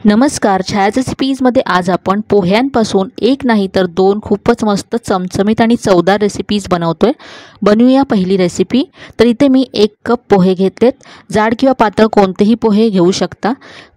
नमस्कार, छायाच रेसिपीजमध्ये आज आपण पोह्यांपासून एक नाही तर दोन खूपच मस्त चमचमीत आणि चवदार रेसिपीज बनवतोय। बनवूया पहिली रेसिपी। तर इथे मी 1 कप पोहे घेतलेत। जाड किंवा पातळ कोणतेही पोहे घेऊ शकता।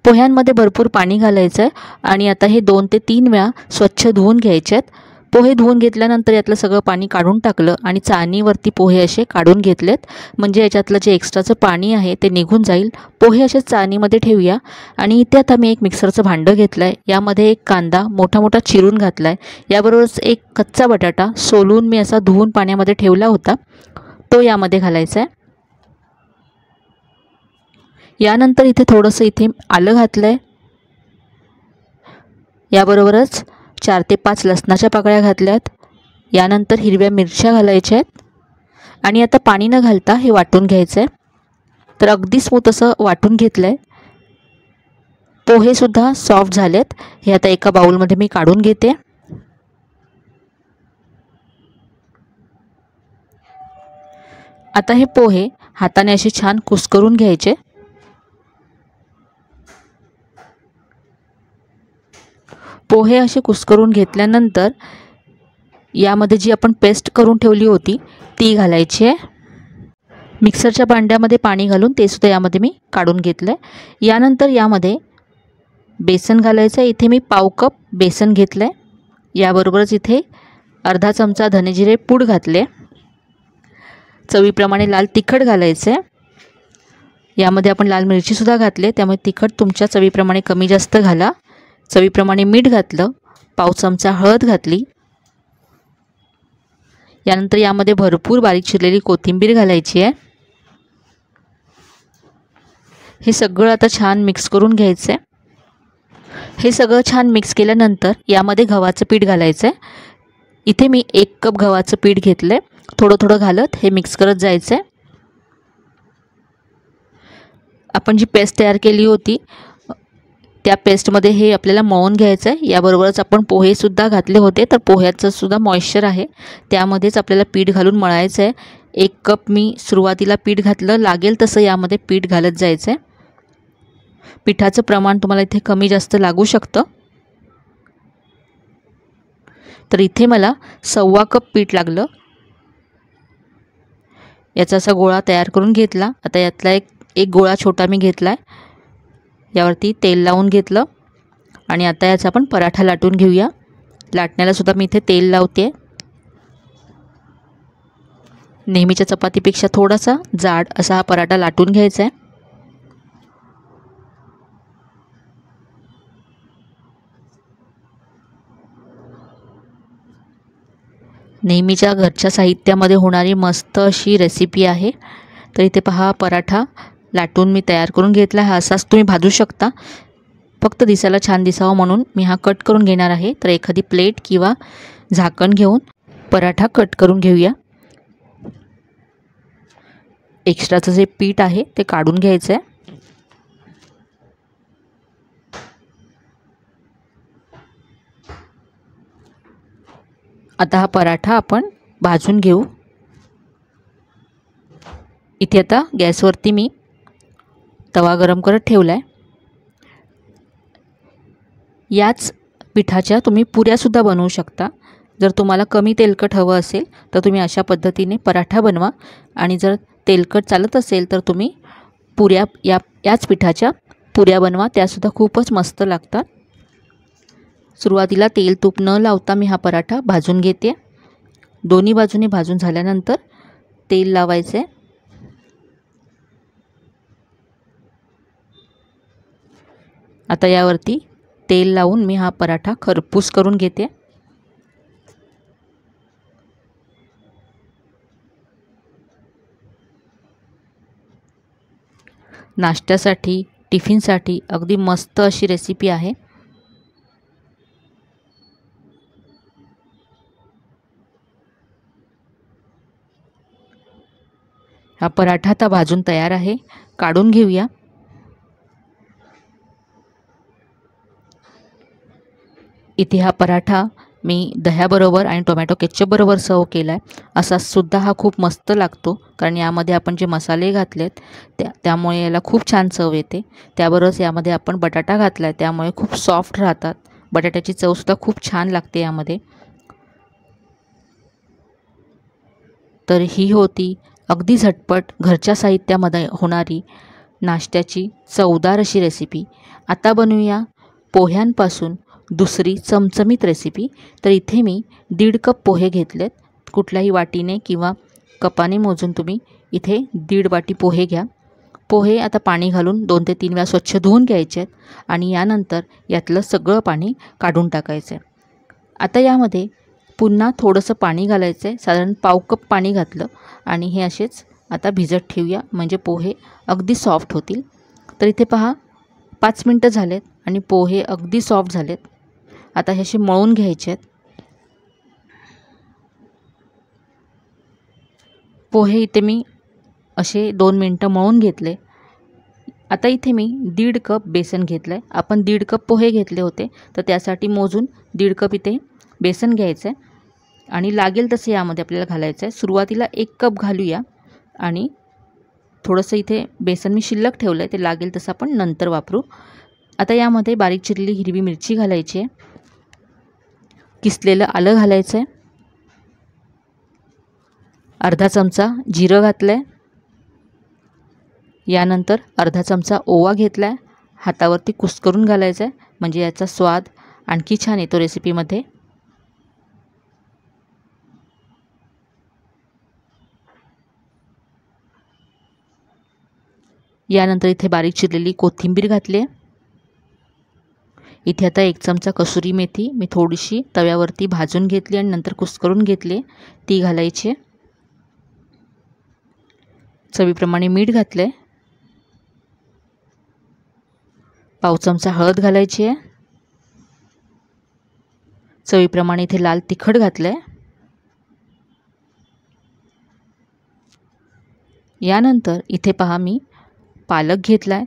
पोह्यांमध्ये भरपूर पाणी घालायचं आहे आणि आता हे 2 ते 3 वेळा स्वच्छ धुवून घ्यायचे आहेत। पोहे धुवून घेतल्यानंतर यातलं सगळं पाणी काढून टाकलं आणि चाळणीवरती पोहे असे काढून घेतलेत, म्हणजे याच्यातलं जे एक्स्ट्राचं पाणी आहे ते निघून जाईल। पोहे असे चाळणीमध्ये ठेवूया आणि इथे आता मी एक मिक्सरचं भांडं घेतलं आहे। यामध्ये एक कांदा मोठा मोठा चिरून घातला आहे। याबरोबरच एक कच्चा बटाटा सोलून मी असा धुवून पाण्यामध्ये ठेवला होता, तो यामध्ये घालायचा आहे। यानंतर इथे थोडंसं इथे आलं घातलं आहे। याबरोबरच 4 ते 5 लसणाच्या पाकळ्या घातल्यात। यानंतर हिरव्या मिरच्या घालायच्या आहेत आणि आता पाणी न घालता हे वाटून घ्यायचं आहे। तर अगदी स्मूथ असं वाटून घेतलं आहे। पोहे सुद्धा सॉफ्ट झालेत। हे आता एका बाउलमध्ये मी काढून घेते। आता हे पोहे हाताने असे छान कुस्करून घ्यायचे। पोहे असे कुस्करून घेतल्यानंतर यामध्ये जी आपण पेस्ट करून ठेवली होती ती घालायची आहे। मिक्सरच्या भांड्यामध्ये पाणी घालून ते सुद्धा यामध्ये मी काढून घेतलं। यानंतर यामध्ये बेसन घालायचं आहे। इथे मी पाव कप बेसन घेतलं आहे। याबरोबरच इथे अर्धा चमचा धनेजिरे पूड घातले। चवीप्रमाणे लाल तिखट घालायचं आहे। यामध्ये आपण लाल मिरची सुद्धा घातली, त्यामुळे तिखट तुमच्या चवीप्रमाणे कमी जास्त घाला। चवीप्रमाणे मीठ घातलं, पाव चमचा हळद घातली। यानंतर यामध्ये भरपूर बारीक चिरलेली कोथिंबीर घालायची आहे। हे सगळं आता छान मिक्स करून घ्यायचं आहे। हे सगळं छान मिक्स केल्यानंतर यामध्ये गव्हाचं पीठ घालायचं आहे। इथे मी 1 कप गव्हाचं पीठ घेतलं आहे। थोडं थोडं घालत हे मिक्स करत जायचं आहे। आपण जी पेस्ट तयार केली होती त्या पेस्टमध्ये हे आपल्याला मळून घ्यायचं आहे। याबरोबरच आपण पोहे सुद्धा घातले होते, तर पोह्याचं सुद्धा मॉइश्चर आहे त्यामध्येच आपल्याला पीठ घालून मळायचं आहे। 1 कप मी सुरुवातीला पीठ घातलं, लागेल तसं यामध्ये पीठ घालत जायचं आहे। पिठाचं प्रमाण तुम्हाला इथे कमी जास्त लागू शकतं। तर इथे मला 1.25 कप पीठ लागलं। याचा असा गोळा तयार करून घेतला। आता यातला एक गोळा छोटा मी घेतला आहे। यावरती तेल लावून घेतलं आणि आता याचा आपण पराठा लाटून घेऊया। लाटण्याला सुद्धा मी इथे तेल लावते। नेहमीच्या चपातीपेक्षा थोडासा जाड असा हा पराठा लाटून घ्यायचा आहे। नेहमीच्या घरच्या साहित्यामध्ये होणारी मस्त अशी रेसिपी आहे। तर इथे पहा, पराठा लाटून मी तयार करून घेतला। हा असाच तुम्ही भाजू शकता, फक्त दिसायला छान दिसावं म्हणून मी हा कट करून घेणार आहे। तर एखादी प्लेट किंवा झाकण घेऊन पराठा कट करून घेऊया। एक्स्ट्राचं जे पीठ आहे ते काढून घ्यायचं आहे। आता हा पराठा आपण भाजून घेऊ। इथे आता गॅसवरती मी तवा गरम करत ठेवला आहे। याच पिठाच्या तुम्ही पुऱ्यासुद्धा बनवू शकता। जर तुम्हाला कमी तेलकट हवं असेल तर तुम्ही अशा पद्धतीने पराठा बनवा, आणि जर तेलकट चालत असेल तर तुम्ही पुऱ्या याच पिठाच्या पुऱ्या बनवा, त्यासुद्धा खूपच मस्त लागतात। सुरुवातीला तेल तूप न लावता मी हा पराठा भाजून घेते। दोन्ही बाजूने भाजून झाल्यानंतर तेल लावायचे। आता यावरती तेल लावून मी हा पराठा खरपूस करून घेते। नाश्त्यासाठी, टिफिनसाठी अगदी मस्त अशी रेसिपी आहे। हा पराठा आता भाजून तयार आहे, काढून घेऊया। इथे हा पराठा मी दह्याबरोबर आणि टोमॅटो केचपबरोबर सर्व केला आहे। असा सुद्धा हा खूप मस्त लागतो, कारण यामध्ये आपण जे मसाले घातलेत त्यामुळे याला खूप छान चव येते। त्याबरोबरच यामध्ये आपण बटाटा घातला आहे, त्यामुळे खूप सॉफ्ट राहतात। बटाट्याची चवसुद्धा खूप छान लागते यामध्ये। तर ही होती अगदी झटपट घरच्या साहित्यामध्ये होणारी नाश्त्याची चवदार अशी रेसिपी। आता बनवूया पोह्यांपासून दुसरी चमचमीत रेसिपी। तर इथे मी 1.5 कप पोहे घेतलेत। कुठल्याही वाटीने किंवा कपाने मोजून तुम्ही इथे 1.5 वाटी पोहे घ्या। पोहे आता पाणी घालून 2 ते 3 वेळा स्वच्छ धुवून घ्यायचे आहेत आणि यानंतर यातलं सगळं पाणी काढून टाकायचं आहे। आता यामध्ये पुन्हा थोडंसं पाणी घालायचं आहे, साधारण पाव कप पाणी घातलं आणि हे असेच आता भिजत ठेवूया, म्हणजे पोहे अगदी सॉफ्ट होतील। तर इथे पहा 5 मिनटं झालेत आणि पोहे अगदी सॉफ्ट झालेत। आता हे असे मळून घ्यायचे आहेत। पोहे इथे मी असे 2 मिनटं मळून घेतले। आता इथे मी 1.5 कप बेसन घेतलं आहे। आपण 1.5 कप पोहे घेतले होते, तर त्यासाठी मोजून 1.5 कप इथे बेसन घ्यायचं आहे आणि लागेल तसे यामध्ये आपल्याला घालायचं आहे। सुरुवातीला 1 कप घालूया आणि थोडंसं इथे बेसन मी शिल्लक ठेवलं आहे, ते लागेल तसं आपण नंतर वापरू। आता यामध्ये बारीक चिरलेली हिरवी मिरची घालायची आहे, किसलेलं आलं घालायचं आहे, अर्धा चमचा जिरं घातलं आहे, यानंतर अर्धा चमचा ओवा घेतला आहे, हातावरती कुस्करून घालायचा आहे, म्हणजे याचा स्वाद आणखी छान येतो रेसिपीमध्ये। यानंतर इथे बारीक चिरलेली कोथिंबीर घातली आहे। इथे आता 1 चमचा कसुरी मेथी मी थोडीशी तव्यावरती भाजून घेतली आणि नंतर कुस्करून घेतली, ती घालायची आहे। चवीप्रमाणे मीठ घातलं आहे, पाव चमचा हळद घालायची आहे, चवीप्रमाणे इथे लाल तिखट घातलं आहे। यानंतर इथे पहा मी पालक घेतला आहे,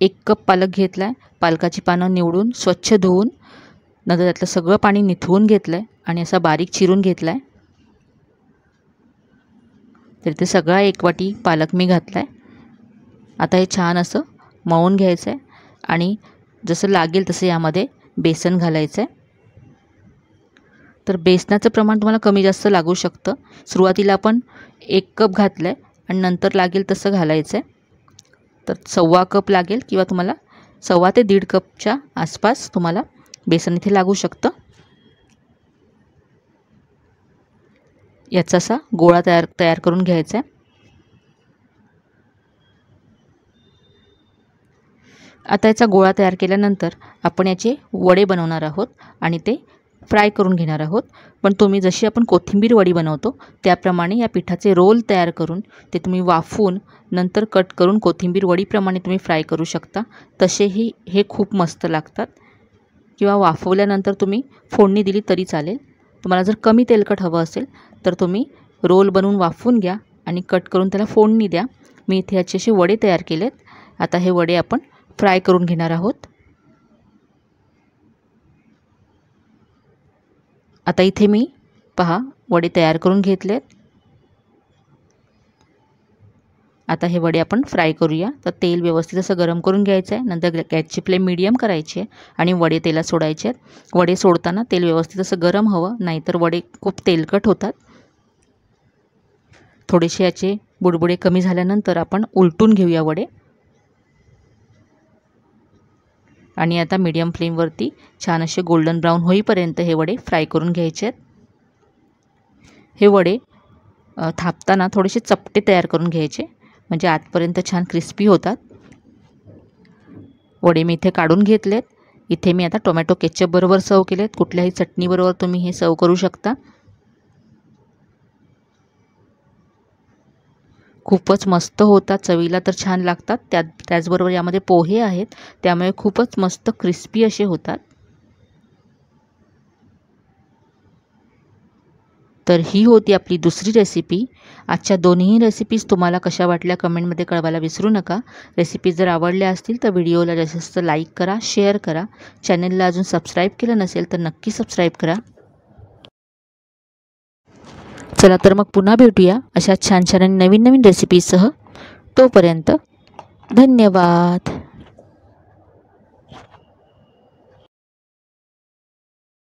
1 कप पालक घेतला आहे। पालकाची पानं निवडून स्वच्छ धुवून नंतर त्यातलं सगळं पाणी निथळून घेतलं आहे आणि असा बारीक चिरून घेतला आहे। तर इथे सगळा 1 वाटी पालक मी घातला आहे। आता हे छान असं मळून घ्यायचं आहे आणि जसं लागेल तसं यामध्ये बेसन घालायचं आहे। तर बेसनाचं प्रमाण तुम्हाला कमी जास्त लागू शकतं। सुरुवातीला आपण 1 कप घातलं आहे आणि नंतर लागेल तसं घालायचं आहे। तर 1.25 कप लागेल किंवा तुम्हाला 1.25 ते 1.5 कपच्या आसपास तुम्हाला बेसन इथे लागू शकतं। याचा असा गोळा तयार करून घ्यायचा आहे। आता याचा गोळा तयार केल्यानंतर आपण याचे वडे बनवणार आहोत आणि ते फ्राय करून घेणार आहोत। पण तुम्ही जशी आपण कोथिंबीर वडी बनवतो त्याप्रमाणे या पिठाचे रोल तयार करून ते तुम्ही वाफवून नंतर कट करून कोथिंबीर वडीप्रमाणे तुम्ही फ्राय करू शकता। तसेही हे खूप मस्त लागतात, किंवा वाफवल्यानंतर तुम्ही फोडणी दिली तरी चालेल। तुम्हाला जर कमी तेलकट हवं असेल तर तुम्ही रोल बनवून वाफवून घ्या आणि कट करून त्याला फोडणी द्या। मी इथे याचे असे वडे तयार केलेत। आता हे वडे आपण फ्राय करून घेणार आहोत। आता इथे मी पहा वडे तयार करून घेतलेत। आता हे वडे आपण फ्राय करूया। तर तेल व्यवस्थित असं गरम करून घ्यायचं आहे, नंतर गॅसची फ्लेम मीडियम करायची आहे आणि वडे तेलात सोडायचे आहेत। वडे सोडताना तेल व्यवस्थित असं गरम हवं, नाहीतर वडे खूप तेलकट होतात। थोडेसे याचे बुडबुडे कमी झाल्यानंतर आपण उलटून घेऊया वडे आणि आता मीडियम फ्लेमवरती छान असे गोल्डन ब्राऊन होईपर्यंत हे वडे फ्राय करून घ्यायचे आहेत। हे वडे थापताना थोडेसे चपटे तयार करून घ्यायचे, म्हणजे आतपर्यंत छान क्रिस्पी होतात। वडे मी इथे काढून घेतलेत। इथे मी आता टोमॅटो केचप बरोबर सर्व केलेत। कुठल्याही चटणीबरोबर तुम्ही हे सर्व करू शकता। खूपच मस्त होतात, चवीला तर छान लागतात। त्याचबरोबर यामध्ये पोहे आहेत, त्यामुळे खूपच मस्त क्रिस्पी असे होतात। तर ही होती आपली दुसरी रेसिपी। आजच्या दोन्ही रेसिपीज तुम्हाला कशा वाटल्या कमेंटमध्ये कळवायला विसरू नका। रेसिपीज जर आवडल्या असतील तर व्हिडिओला जास्तीत जास्त लाईक करा, शेअर करा। चॅनलला अजून सबस्क्राईब केलं नसेल तर नक्की सबस्क्राईब करा। चला तर मग पुन्हा भेटूया अशा छान छान आणि नवीन नवीन रेसिपीजसह. तोपर्यंत धन्यवाद.